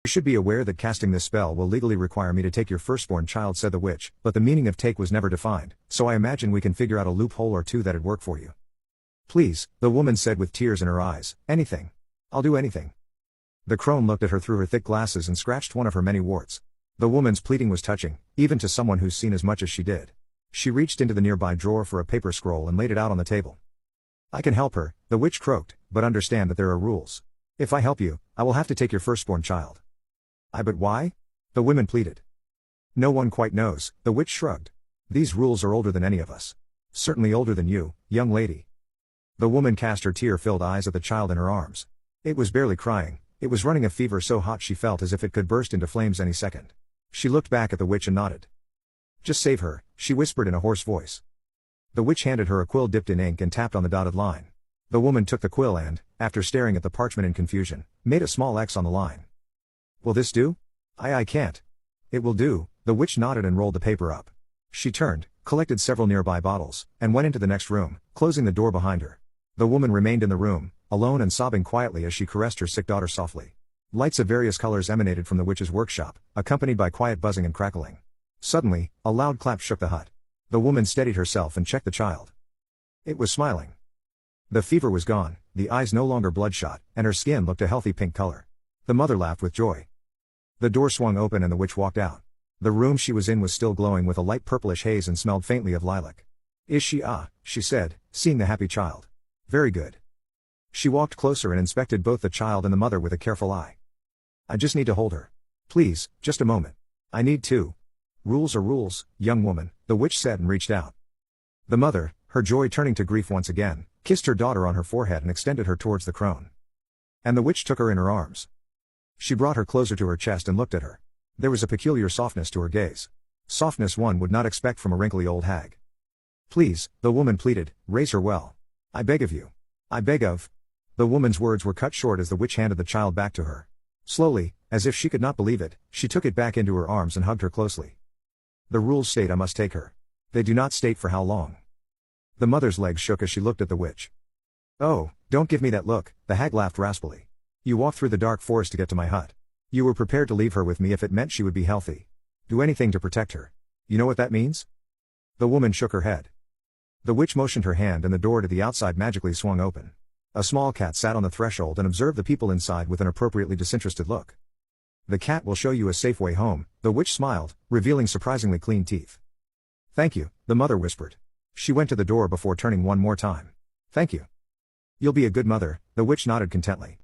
You should be aware that casting this spell will legally require me to take your firstborn child, said the witch, but the meaning of take was never defined, so I imagine we can figure out a loophole or two that'd work for you. Please, the woman said with tears in her eyes, anything. I'll do anything. The crone looked at her through her thick glasses and scratched one of her many warts. The woman's pleading was touching, even to someone who's seen as much as she did. She reached into the nearby drawer for a paper scroll and laid it out on the table. I can help her, the witch croaked, but understand that there are rules. If I help you, I will have to take your firstborn child. But why? The woman pleaded. No one quite knows, the witch shrugged. These rules are older than any of us. Certainly older than you, young lady. The woman cast her tear-filled eyes at the child in her arms. It was barely crying, it was running a fever so hot she felt as if it could burst into flames any second. She looked back at the witch and nodded. Just save her, she whispered in a hoarse voice. The witch handed her a quill dipped in ink and tapped on the dotted line. The woman took the quill and, after staring at the parchment in confusion, made a small X on the line. Will this do? I can't. It will do, the witch nodded and rolled the paper up. She turned, collected several nearby bottles, and went into the next room, closing the door behind her. The woman remained in the room, alone and sobbing quietly as she caressed her sick daughter softly. Lights of various colors emanated from the witch's workshop, accompanied by quiet buzzing and crackling. Suddenly, a loud clap shook the hut. The woman steadied herself and checked the child. It was smiling. The fever was gone, the eyes no longer bloodshot, and her skin looked a healthy pink color. The mother laughed with joy. The door swung open and the witch walked out. The room she was in was still glowing with a light purplish haze and smelled faintly of lilac. Is she? She said, seeing the happy child. Very good. She walked closer and inspected both the child and the mother with a careful eye. I just need to hold her. Please, just a moment. I need to. Rules are rules, young woman, the witch said and reached out. The mother, her joy turning to grief once again, kissed her daughter on her forehead and extended her towards the crone. And the witch took her in her arms. She brought her closer to her chest and looked at her. There was a peculiar softness to her gaze. Softness one would not expect from a wrinkly old hag. Please, the woman pleaded, raise her well. I beg of you. I beg of. The woman's words were cut short as the witch handed the child back to her. Slowly, as if she could not believe it, she took it back into her arms and hugged her closely. The rules state I must take her. They do not state for how long. The mother's legs shook as she looked at the witch. Oh, don't give me that look, the hag laughed raspily. You walked through the dark forest to get to my hut. You were prepared to leave her with me if it meant she would be healthy. Do anything to protect her. You know what that means? The woman shook her head. The witch motioned her hand and the door to the outside magically swung open. A small cat sat on the threshold and observed the people inside with an appropriately disinterested look. The cat will show you a safe way home, the witch smiled, revealing surprisingly clean teeth. Thank you, the mother whispered. She went to the door before turning one more time. Thank you. You'll be a good mother, the witch nodded contently.